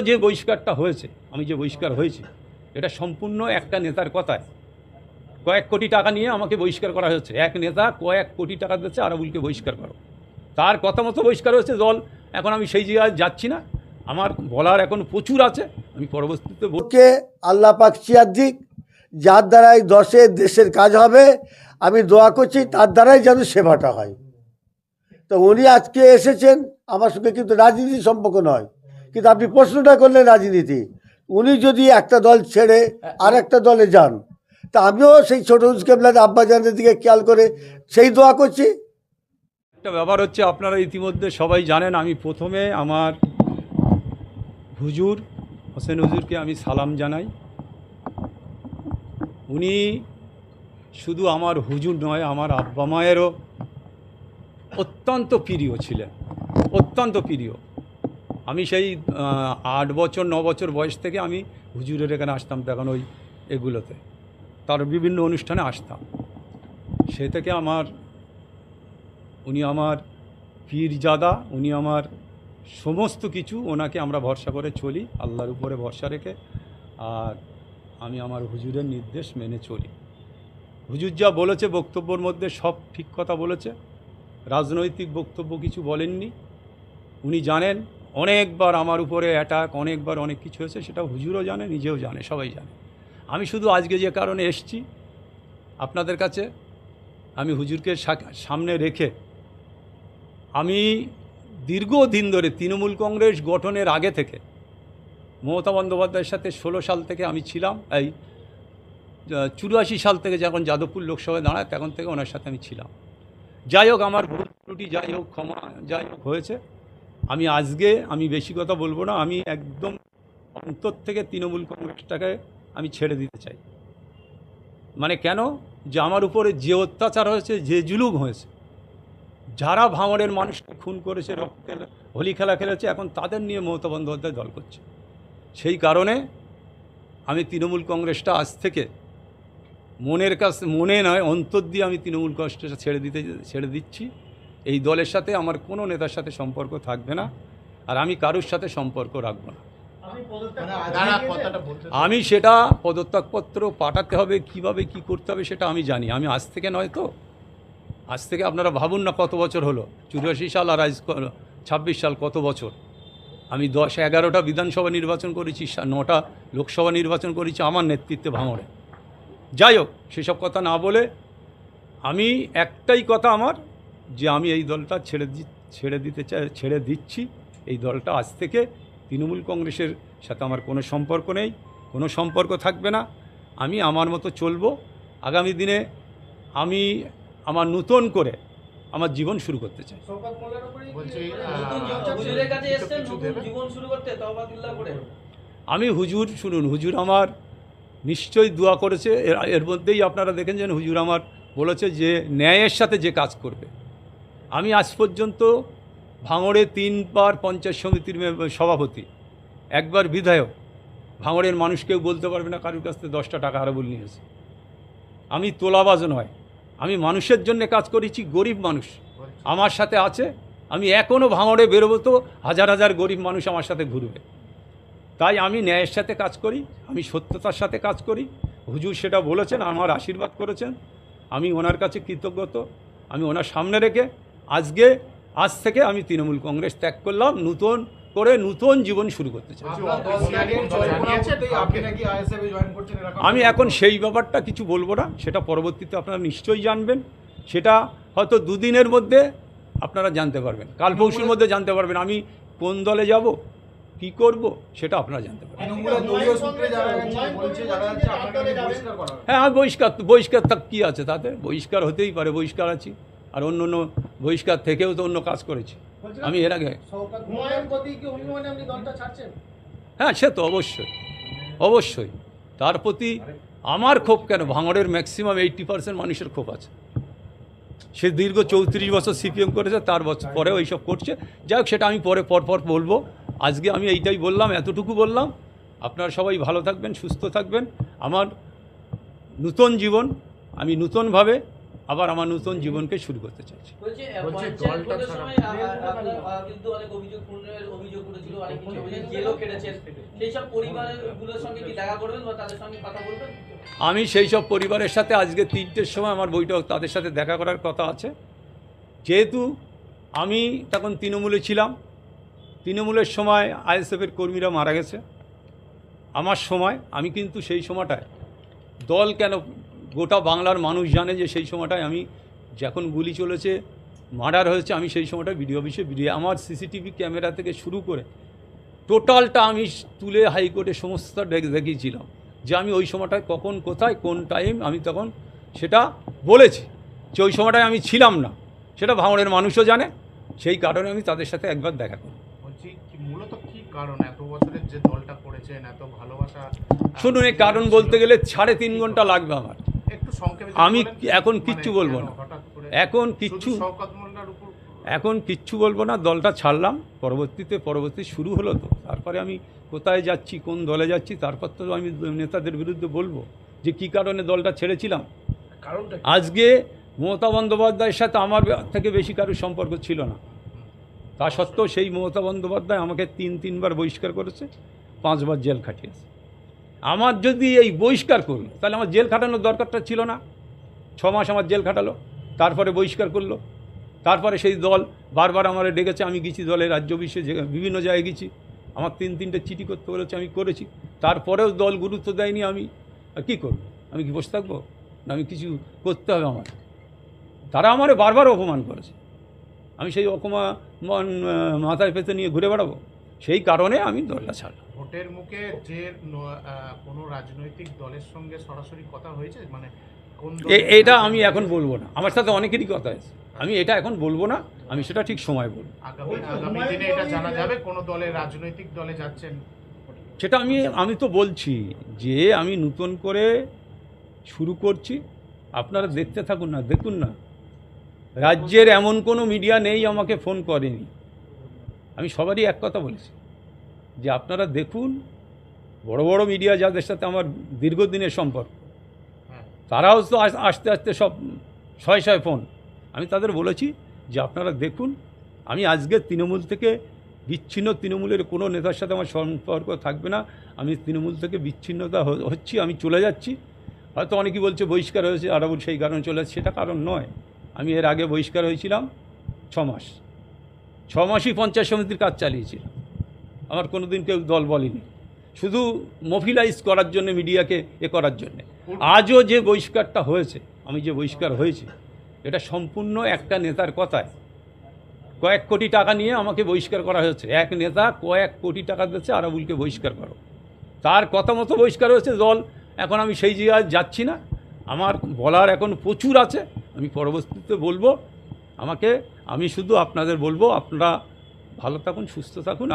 যে বহিষ্কারটা হয়েছে, আমি যে বহিষ্কার হয়েছি, এটা সম্পূর্ণ একটা নেতার কথায়। কয়েক কোটি টাকা নিয়ে আমাকে বহিষ্কার করা হচ্ছে। এক নেতা কয়েক কোটি টাকা দিচ্ছে আরাবুলকে বহিষ্কার করো, তার কথা মতো বহিষ্কার হয়েছে দল। এখন আমি সেই জায়গায় যাচ্ছি না, আমার বলার এখন প্রচুর আছে, আমি পরবর্তীতে ওকে আল্লাহ পাক চিয়ার দিক, যার দ্বারাই দেশের কাজ হবে। আমি দোয়া করছি তার দ্বারাই যেন সেবাটা হয়। তো উনি আজকে এসেছেন, আমার সঙ্গে কিন্তু রাজনীতি সম্পর্ক নয়, কিন্তু আপনি প্রশ্নটা করলেন রাজনীতি। উনি যদি একটা দল ছেড়ে আর একটা দলে যান, তা আমিও সেই ছোট কেবলার আব্বাজানের দিকে খেয়াল করে সেই দোয়া করছি। একটা ব্যাপার হচ্ছে, আপনারা ইতিমধ্যে সবাই জানেন, আমি প্রথমে আমার হুজুর হোসেন হুজুরকে আমি সালাম জানাই। উনি শুধু আমার হুজুর নয়, আমার আব্বা মায়েরও অত্যন্ত প্রিয় ছিলেন, অত্যন্ত প্রিয়। আমি সেই 8 বছর 9 বছর বয়স থেকে আমি হুজুরের এখানে আসতাম, তখন ওই এগুলোতে তার বিভিন্ন অনুষ্ঠানে আসতাম। সে থেকে উনি আমার পীরজাদা, উনি আমার সমস্ত কিছু। ওনাকে আমরা ভরসা করে চলি, আল্লাহর উপরে ভরসা রেখে। আর আমি আমার হুজুরের নির্দেশ মেনে চলি। হুজুর যা বলেছে বক্তব্যের মধ্যে সব ঠিক কথা বলেছে, রাজনৈতিক বক্তব্য কিছু বলেননি। উনি জানেন অনেকবার আমার উপরে অ্যাটাক, অনেকবার অনেক কিছু হয়েছে, সেটা হুজুরও জানে, নিজেও জানে, সবাই জানে। আমি শুধু আজকে যে কারণে এসছি আপনাদের কাছে, আমি হুজুরকে সামনে রেখে, আমি দীর্ঘদিন ধরে তৃণমূল কংগ্রেস গঠনের আগে থেকে মমতা বন্দ্যোপাধ্যায়ের সাথে 16 সাল থেকে আমি ছিলাম। এই 84 সাল থেকে যখন যাদবপুর লোকসভায় দাঁড়ায় তখন থেকে ওনার সাথে আমি ছিলাম। যাই হোক, আমার ভুল ত্রুটি যাই হোক, ক্ষমা যাই হোক হয়েছে। আমি বেশি কথা বলবো না, আমি একদম অন্তর থেকে তৃণমূল কংগ্রেসটাকে আমি ছেড়ে দিতে চাই। মানে কেন, যে আমার উপরে যে অত্যাচার হয়েছে, যে জুলুম হয়েছে, যারা ভাঙড়ের মানুষকে খুন করেছে, রক্তের হোলি খেলা খেলেছে, এখন তাদের নিয়ে মমতা বন্দ্যোপাধ্যায় দল করছে। সেই কারণে আমি তৃণমূল কংগ্রেসটা আজ থেকে মনে নয়, অন্তর দিয়ে আমি তৃণমূল কংগ্রেসটা ছেড়ে দিচ্ছি। এই দলের সাথে আমার কোনো নেতার সাথে সম্পর্ক থাকবে না, আর আমি কারোর সাথে সম্পর্ক রাখবো না। আমি সেটা পদত্যাগপত্র পাঠাতে হবে, কিভাবে কি করতে হবে সেটা আমি জানি। আমি আজ থেকে নয় তো, আজ থেকে আপনারা ভাবুন না কত বছর হলো, 84 সাল আর আজ 26 সাল, কত বছর। আমি 10-11টা বিধানসভা নির্বাচন করেছি, 9টা লোকসভা নির্বাচন করেছি আমার নেতৃত্বে ভাঙড়ে। যাই হোক, সেসব কথা না বলে আমি একটাই কথা আমার, যে আমি এই দলটা ছেড়ে দিচ্ছি। এই দলটা আজ থেকে তৃণমূল কংগ্রেসের সাথে আমার কোনো সম্পর্ক নেই, কোনো সম্পর্ক থাকবে না। আমি আমার মতো চলবো। আগামী দিনে আমি আমার নতুন করে আমার জীবন শুরু করতে চাই। আমি হুজুর, শুনুন, হুজুর আমার নিশ্চয়ই দোয়া করেছে। এর মধ্যেই আপনারা দেখেছেন হুজুর আমার বলেছে যে ন্যায়ের সাথে যে কাজ করবে। আমি আজ পর্যন্ত ভাঙড়ে 3বার পঞ্চায়েত সমিতির সভাপতি, 1বার বিধায়ক। ভাঙড়ের মানুষ কেউ বলতে পারবে না কারোর কাছ থেকে 10টা টাকা আরাবুল নিয়েছে। আমি তোলাবাজ নয়, আমি মানুষের জন্য কাজ করেছি। গরিব মানুষ আমার সাথে আছে, আমি এখনও ভাঙড়ে বেরোবো তো হাজার হাজার গরিব মানুষ আমার সাথে ঘুরবে। তাই আমি ন্যায়ের সাথে কাজ করি, আমি সত্যতার সাথে কাজ করি। হুজুর সেটা বলেছেন, আমার আশীর্বাদ করেছেন, আমি ওনার কাছে কৃতজ্ঞত। আমি ওনার সামনে রেখে আজ থেকে আমি তৃণমূল কংগ্রেস ত্যাগ করলাম, নতুন করে নতুন জীবন শুরু করতে চাই। আমি এখন সেই ব্যাপারটা কিছু বলবো না, সেটা পরবর্তীতে আপনারা নিশ্চয়ই জানবেন। সেটা হয়তো 2 দিনের মধ্যে আপনারা জানতে পারবেন, কাল পরশুর মধ্যে জানতে পারবেন আমি কোন দলে যাব, কি করব, সেটা আপনারা জানতে পারবেন। হ্যাঁ, আমি বহিষ্কার কী আছে তাতে? বহিষ্কার হতেই পারে, বহিষ্কার আছি। আর অন্য বহিষ্কার থেকেও তো অন্য কাজ করেছি আমি এর আগে। হ্যাঁ, সে তো অবশ্যই তার প্রতি আমার ক্ষোভ কেন, ভাঙড়ের ম্যাক্সিমাম 80% মানুষের ক্ষোভ আছে। সে দীর্ঘ 34 বছর সিপিএম করেছে, তার বছর পরেও এইসব করছে। যাই হোক, সেটা আমি পরপর বলবো। আজকে আমি এইটাই বললাম, এতটুকু বললাম। আপনারা সবাই ভালো থাকবেন, সুস্থ থাকবেন। আমার নতুন জীবন, আমি নতুনভাবে আবার আমার নতুন জীবনকে শুরু করতে চাইছি। বলছি বলছি পঞ্চায়েত দলটা ভোটের ছাড়া- সময় আপনার কিন্তু অনেক অভিযোগ করেছিল, অনেক কিছু জেলও কেটেছেন। সেই সব পরিবারগুলোর সঙ্গে কি দেখা করবেন বা তাদের সঙ্গে কথা বলবেন? আমি সেই সব পরিবারের সাথে আজকে 3টের সময় আমার বৈঠক, তাদের সাথে দেখা করার কথা আছে। যেহেতু আমি তখন তৃণমূলে ছিলাম, তৃণমূলের সময় আইএসএফের কর্মীরা মারা গেছে আমার সময়, আমি কিন্তু সেই সময়টায় দল কেন গোটা বাংলার মানুষ জানে যে সেই সময়টায় আমি যখন গুলি চলেছে, মার্ডার হয়েছে, আমি সেই সময়টায় বিডিও অফিসে আমার সিসিটিভি ক্যামেরা থেকে শুরু করে টোটালটা আমি তুলে হাইকোর্টে সমস্ত দেখিয়েছিলাম যে আমি ওই সময়টায় কখন কোথায় কোন টাইম আমি তখন সেটা বলেছি যে ওই সময়টায় আমি ছিলাম না, সেটা ভাঙড়ের মানুষও জানে। সেই কারণে আমি তাদের সাথে একবার দেখা করি। বলছি কি মূলত কি কারণ এত বছরের যে দলটা করেছেন, এত ভালোবাসা? শুনুন, এই কারণ বলতে গেলে 3.5 ঘন্টা লাগবে আমার। একটু সংক্ষেপে আমি বলেন কি? এখন মানে কিচ্ছু বলবো কেন না। হঠাৎ করে এখন শুধু কিচ্ছু শওকত মোল্লার উপর? এখন কিচ্ছু বলবো না, দলটা ছাড়লাম, পরবর্তী শুরু হলো তো, তারপরে আমি কোথায় যাচ্ছি, কোন দলে যাচ্ছি, তারপর তো আমি নেতাদের বিরুদ্ধে বলবো যে কী কারণে দলটা ছেড়েছিলাম। কারণটা আজকে মমতা বন্দ্যোপাধ্যায়ের সাথে আমার থেকে বেশি কারোর সম্পর্ক ছিল না, তা সত্ত্বেও সেই মমতা বন্দ্যোপাধ্যায় আমাকে 3বার বহিষ্কার করেছে, 5বার জেল খাটিয়েছে। আমার যদি এই বহিষ্কার করলো তাহলে আমার জেল খাটানোর দরকারটা ছিল না। 6 মাস আমার জেল খাটালো, তারপরে বহিষ্কার করলো। তারপরে সেই দল বারবার আমার ডেকেছে, আমি গেছি দলের রাজ্য অফিসে, বিভিন্ন জায়গায় গেছি, আমার 3-3টে চিঠি করতে বলেছে, আমি করেছি। তারপরেও দল গুরুত্ব দেয়নি। আমি কী করব? আমি কি বসে থাকবো? না, আমি কিছু করতে হবে আমার। তারা আমারে বারবার অপমান করেছে, আমি সেই অপমান মাথায় পেতে নিয়ে ঘুরে বেড়াবো? সেই কারণে আমি দলটা ছাড়লাম। ভোটের মুখে যে কোনো রাজনৈতিক দলের সঙ্গে সরাসরি কথা হয়েছে, মানে কোন এটা আমি এখন বলবো না, আমার সাথে অনেকেরই কথা আছে, আমি এটা এখন বলবো না, আমি সেটা ঠিক সময় বলবো। আগামী দিনে এটা জানা যাবে কোন দলে, রাজনৈতিক দলে যাচ্ছেন? সেটা আমি তো বলছি যে আমি নতুন করে শুরু করছি, আপনারা দেখতে থাকুন না, দেখুন না। রাজ্যের এমন কোনো মিডিয়া নেই আমাকে ফোন করেনি। আমি সবারই এক কথা বলেছি যে আপনারা দেখুন, বড় বড় মিডিয়া যাদের সাথে আমার দীর্ঘদিনের সম্পর্ক, তারাও তো আস্তে আস্তে সব শয়ে ফোন। আমি তাদের বলেছি যে আপনারা দেখুন, আমি আজকে তৃণমূল থেকে বিচ্ছিন্ন, তৃণমূলের কোনো নেতার সাথে আমার সম্পর্ক থাকবে না, আমি তৃণমূল থেকে বিচ্ছিন্নতা হচ্ছি, আমি চলে যাচ্ছি। হয়তো অনেকেই বলছে বহিষ্কার হয়েছে আরাবুল সেই কারণে চলে যাচ্ছে, সেটা কারণ নয়। আমি এর আগে বহিষ্কার হয়েছিলাম 6 মাস, 6 মাসই পঞ্চায়েত সমিতির কাজ চালিয়েছিলাম, আমার কোনো দিন কেউ দল বলেনি, শুধু মোবিলাইজ করার জন্য, মিডিয়াকে করার জন্যে। আজও যে বহিষ্কারটা হয়েছে, আমি যে বহিষ্কার হয়েছি, এটা সম্পূর্ণ একটা নেতার কথায়। কয়েক কোটি টাকা নিয়ে আমাকে বহিষ্কার করা হয়েছে, এক নেতা কয়েক কোটি টাকা দিচ্ছে আরাবুলকে বহিষ্কার করো, তার কথা মতো বহিষ্কার হয়েছে দল। এখন আমি সেই জায়গায় যাচ্ছি না, আমার বলার এখন প্রচুর আছে, আমি পরবর্তীতে বলবো। আমি শুধু আপনাদের বলবো, আপনারা ভালো থাকুন, সুস্থ থাকুন।